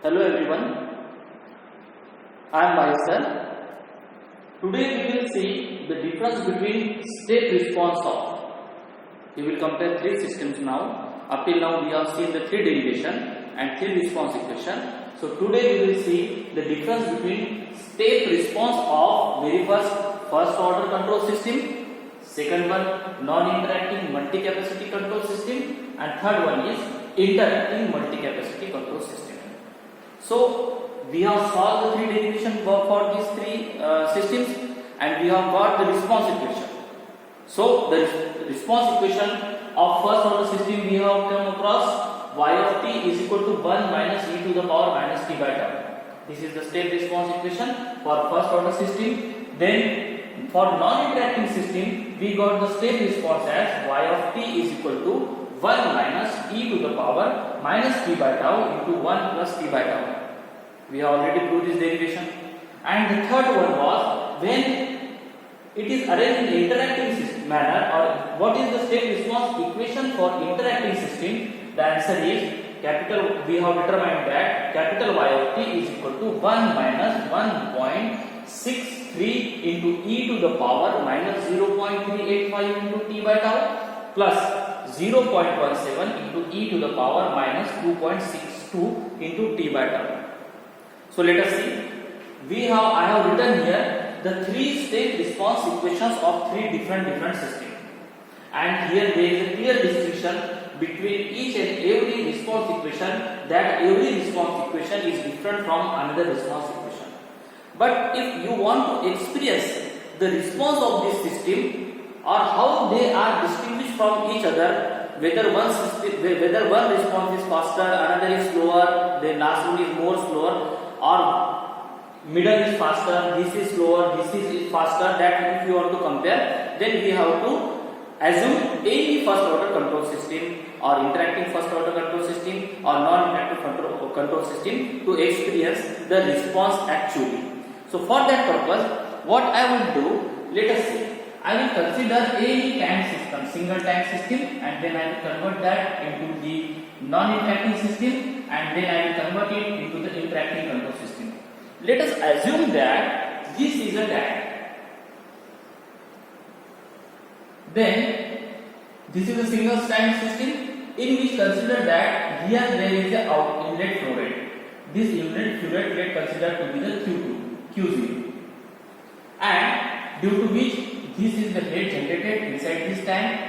Hello everyone, I am Vaisal. Today we will see the difference between step response of. We will compare three systems now. Up till now we have seen the three derivation and three response equation. So today we will see the difference between step response of very first order control system, second one non-interacting multi-capacity control system, and third one is interacting multi-capacity control system. So we have solved the three derivation for these three systems, and we have got the response equation. So the response equation of first order system we have come across y of t is equal to 1 minus e to the power minus t by tau. This is the step response equation for first order system. Then for non-interacting system we got the step response as y of t is equal to 1 minus e to the power minus t by tau into 1 plus t by tau. We have already proved this derivation. And the third one was when it is arranged in interacting manner, or what is the step response equation for interacting system? The answer is we have determined that capital Y of t is equal to 1 minus 1.63 into e to the power minus 0.385 into t by tau plus 0.17 into e to the power minus 2.62 into t by tau. So let us see. I have written here the three step response equations of three different systems, and here there is a clear distinction between each and every response equation, that every response equation is different from another response equation. But if you want to experience the response of this system, or how they are distinguished from each other, whether one response is faster, another is slower, then last one is more slower, or middle is faster, this is slower, this is faster, that if you want to compare, then we have to assume any first order control system or interacting first order control system or non-interactive control system to experience the response actually. So for that purpose, what I will do, let us see. I will consider any tank system, single tank system, and then I will convert that into the non-interacting system, and then I will convert it into the interacting control system. Let us assume that this is a tank. Then this is a single tank system in which consider that here there is a inlet flow rate. This inlet flow rate let consider to be the Q0, and due to which this is the heat generated inside this tank,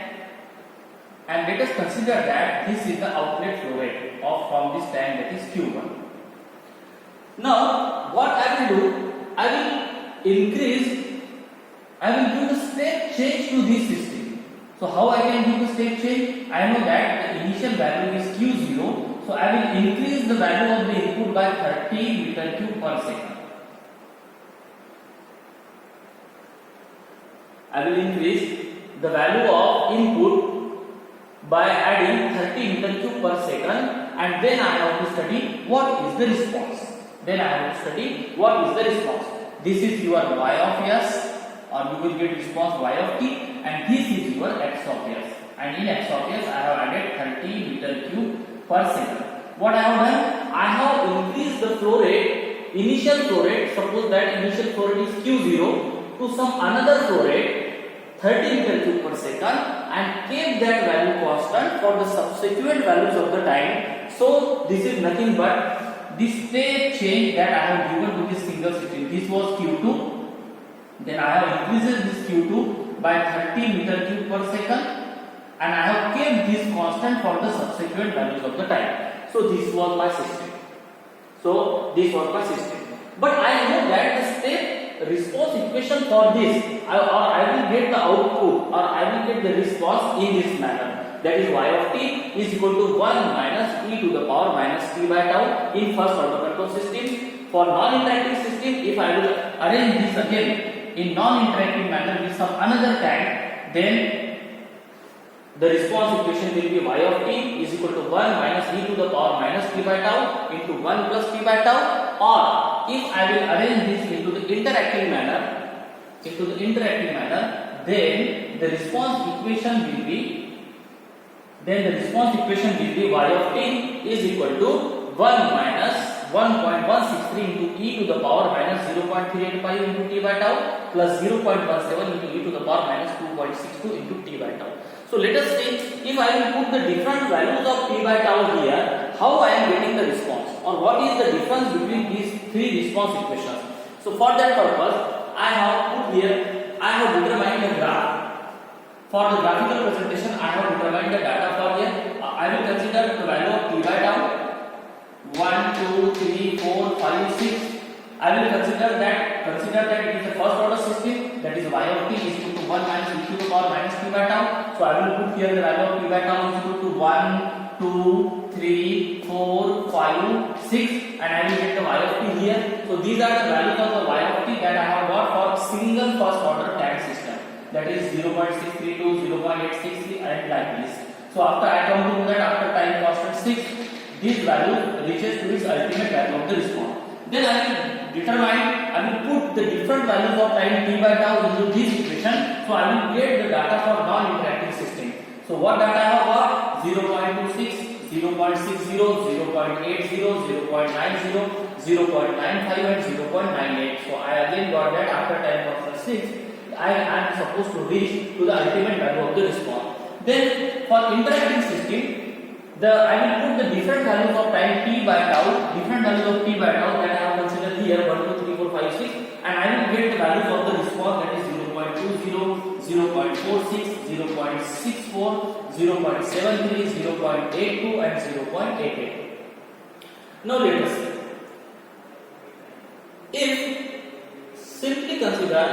and let us consider that this is the outlet flow rate from this tank, that is Q1. Now what I will do, I will do the step change to this system. So how I can do the step change? I know that the initial value is Q0, so I will increase the value of the input by 30 meter cube per second. I will increase the value of input by adding 30 meter cube per second, and then I have to study what is the response. This is your y of s, or you will get response y of t, and this is your x of s. And in x of s, I have added 30 meter cube per second. What I have done? I have increased the flow rate, initial flow rate. Suppose that initial flow rate is Q0 to some another flow rate 30 meter cube per second, and keep that value constant for the subsequent values of the time. So this is nothing but this step change that I have given to this single system. This was Q2, then I have increased this Q2 by 30 meter cube per second, and I have kept this constant for the subsequent values of the time. So this was my system. But I know that the step response equation for this, I will get the output, or I will get the response in this manner. That is y of t is equal to 1 minus e to the power minus t by tau in first order control system. For non-interacting system, if I will arrange this again in non-interacting manner with some another tank, then the response equation will be y of t is equal to 1 minus e to the power minus t by tau into 1 plus t by tau. Or if I will arrange this into the interacting manner, then the response equation will be y of t is equal to 1 minus 1.163 into e to the power minus 0.385 into t by tau plus 0.17 into e to the power minus 2.62 into t by tau. So let us see, if I will put the different values of t by tau here, how I am getting the response, or what is the difference between these three response equations. So for that purpose, I have put here, I have determined the graph. For the graphical presentation, I have determined the data for here. I will consider the value of t by tau 1, 2, 3, 4, 5, 6. I will consider that it is a first order system, that is y of t is equal to 1 minus e to the power minus t by tau. So I will put here the value of t by tau is equal to 1, 2, 3, 4, 5, 6, and I will get the y of t here. So these are the values of the y of t that I have got for single first order tanh system, that is 0.632, 0.863 and like this. So after I come to know that after time constant 6, this value reaches to its ultimate value of the response. Then I will put the different values of time t by tau into this equation. So I will get the data for non-interacting system. So what data I have got? 0.26, 0.60, 0.80, 0.90, 0.95 and 0.98. So I again got that after time constant 6, I am supposed to reach to the ultimate value of the response. Then for interacting system, I will put the different values of time t by tau, different values of t by tau that I have considered here 1, 2, 3, 4, 5, 6, and I will get the values of the response, that is 0.20, 0.46, 0.64, 0.73, 0.82 and 0.88. Now let us see. If simply consider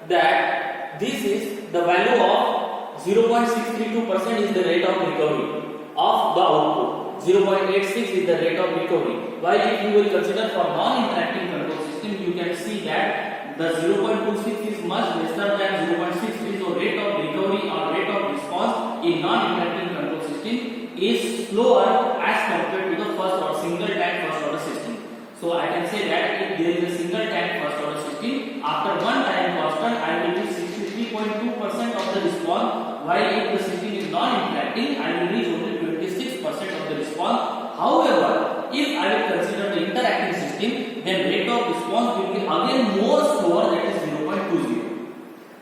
that this is the value of 0.632% is the rate of recovery of the output, 0.86 is the rate of recovery. While if you will consider for non-interacting control system, you can see that the 0.26 is much lesser than 0.63. So rate of recovery or rate of response in non-interacting control system is slower as compared to the first or single tank first order system. So I can say that if there is a single tank first order system, after one time constant I will reach 63.2% of the response, while if the system is non-interacting I will reach only 26% of the response. However, if I will consider the interacting system, then rate of response will be again more slower, that is 0.20.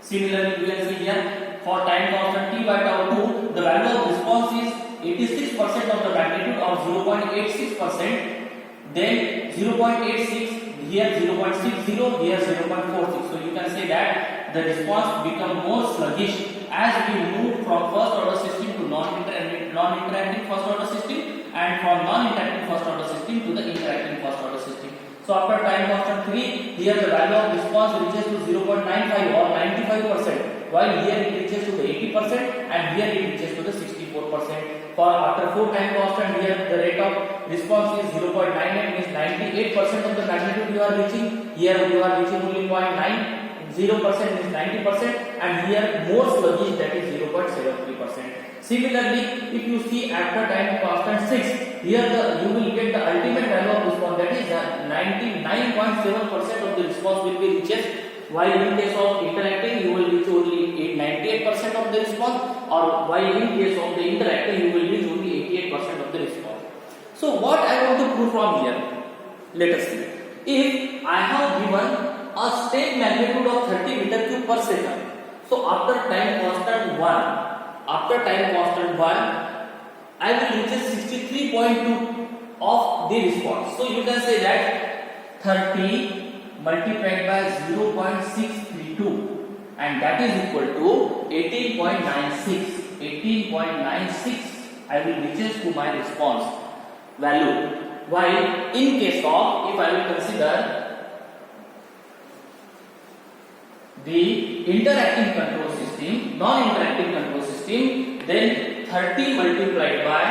Similarly, you can see here for time constant t by tau 2, the value of response is 86% of the magnitude of 0.86%, then 0.86, here 0.60, here 0.46. So you can say that the response become more sluggish as we move from first order system to non-interacting first order system, and from non-interacting first order system to the interacting first order system. So after time constant 3, here the value of response reaches to 0.95 or 95%, while here it reaches to the 80% and here it reaches to the 64%. For after 4 time constant, here the rate of response is 0.98, means 98% of the magnitude you are reaching. Here you are reaching only 0.9. 0% is 90%, and here more sluggish, that is 0.73%. Similarly, if you see after time constant 6, here you will get the ultimate value of response, that is 99.7% of the response will be reached, while in case of interacting you will reach only 98% of the response, or while in case of the interacting you will reach only 88% of the response. So what I want to prove from here, let us see. If I have given a state magnitude of 30 meter cube per second, so after time constant 1, I will reach 63.2 of the response. So you can say that 30 multiplied by 0.632, and that is equal to 18.96. 18.96 I will reach to my response value. While in case of, if I will consider the interacting control system, non-interacting control system, then 30 multiplied by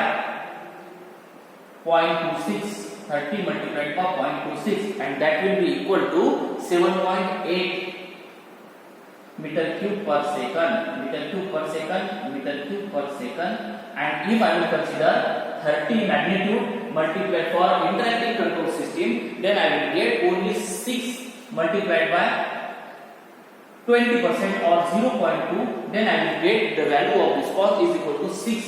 0.26, 30 multiplied by 0.26, and that will be equal to 7.8 meter cube per second, meter cube per second, meter cube per second. And if I will consider 30 magnitude multiplied for interacting control system, then I will get only 6 multiplied by 20% or 0.2, then I will get the value of response is equal to 6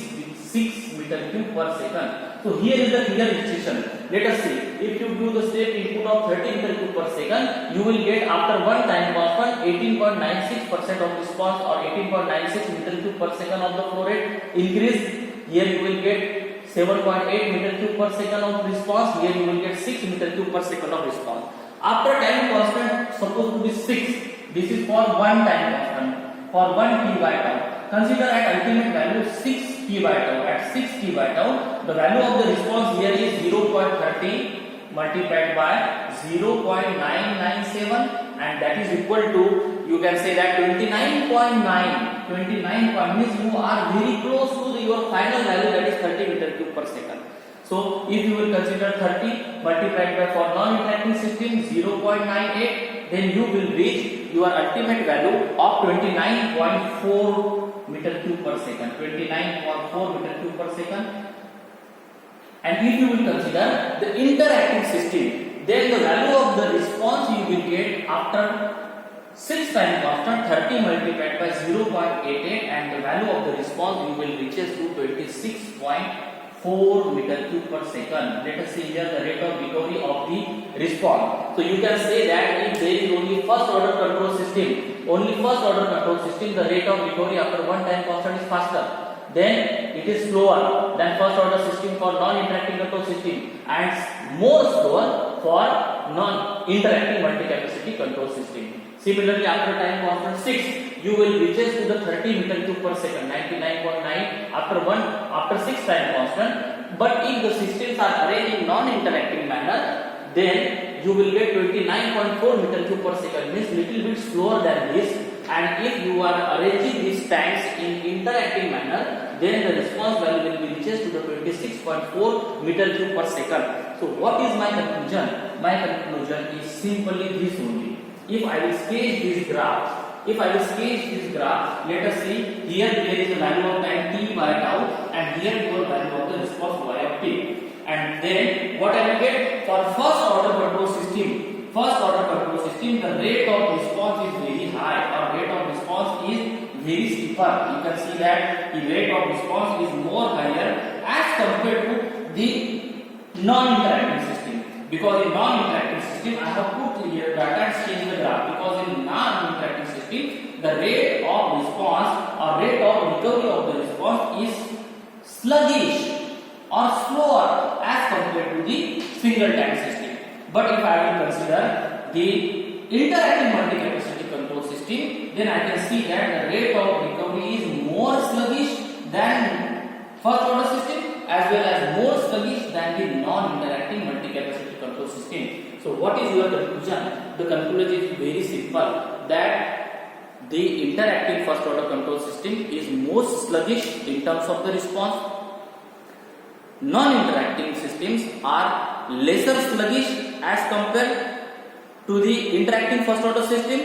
6 meter cube per second. So here is the clear restriction. Let us see. If you do the step input of 30 meter cube per second, you will get after one time constant 18.96% of response or 18.96 meter cube per second of the flow rate increase. Here you will get 7.8 meter cube per second of response. Here you will get 6 meter cube per second of response. After time constant supposed to be 6. This is for one time constant. For 1 t by tau. Consider at ultimate value 6 t by tau. At 6 t by tau, the value of the response here is 0.30 multiplied by 0.997, and that is equal to, you can say that 29.9. 29 means you are very close to your final value, that is 30 meter cube per second. So if you will consider 30 multiplied by for non-interacting system 0.98, then you will reach your ultimate value of 29.4 meter cube per second. 29.4 meter cube per second. And if you will consider the interacting system, then the value of the response you will get after 6 time constant 30 multiplied by 0.88, and the value of the response you will reaches to 26.4 meter cube per second. Let us see here the rate of recovery of the response. So you can say that if there is only first order control system, the rate of recovery after one time constant is faster. Then it is slower than first order system for non-interacting control system, and more slower for non-interacting multi-capacity control system. Similarly, after time constant 6, you will reaches to the 30 meter cube per second, 99.9 after 6 time constant. But if the systems are arranged in non-interacting manner, then you will get 29.4 meter cube per second, means little bit slower than this. And if you are arranging these tanks in interacting manner, then the response value will be reaches to the 26.4 meter cube per second. So what is my conclusion? My conclusion is simply this only. If I will sketch this graph, let us see, here there is a value of time t by tau, and here your value of the response y of t. And then what I will get for first order control system, the rate of response is very high, or rate of response is very steeper. You can see that the rate of response is more higher as compared to the non-interacting system. Because in non-interacting system, I have put here data and change the graph. Because in non-interacting system, the rate of response or rate of recovery of the response is sluggish or slower as compared to the single tank system. But if I will consider the interacting multi-capacity control system, then I can see that the rate of recovery is more sluggish than first order system, as well as more sluggish than the non-interacting multi-capacity control system. So what is your conclusion? The conclusion is very simple, that the interacting first order control system is most sluggish in terms of the response. Non-interacting systems are lesser sluggish as compared to the interacting first order system,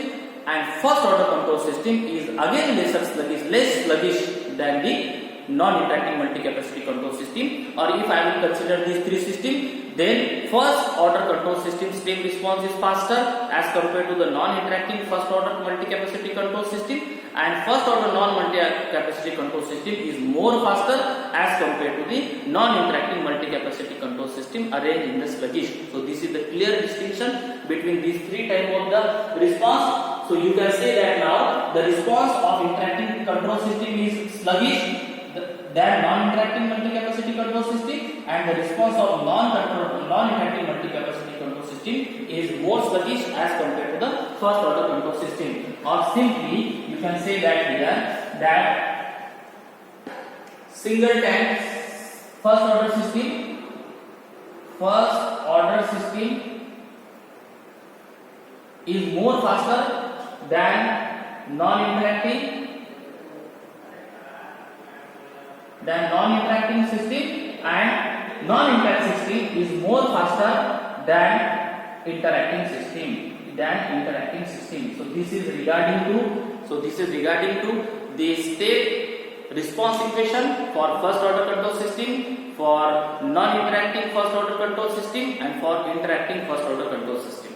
and first order control system is again less sluggish than the non-interacting multi-capacity control system. Or if I will consider these three systems, then first order control system step response is faster as compared to the non-interacting first order multi-capacity control system, and first order non-multi-capacity control system is more faster as compared to the non-interacting multi-capacity control system arranged in the sluggish. So this is the clear distinction between these three types of the response. So you can say that now the response of interacting control system is sluggish than non-interacting multi-capacity control system, and the response of non-interacting multi-capacity control system is more sluggish as compared to the first order control system. Or simply you can say that here that single tank first order system is more faster than non-interacting system, and non-interacting system is more faster than interacting system. So this is regarding to the step response equation for first order control system, for non-interacting first order control system, and for interacting first order control system.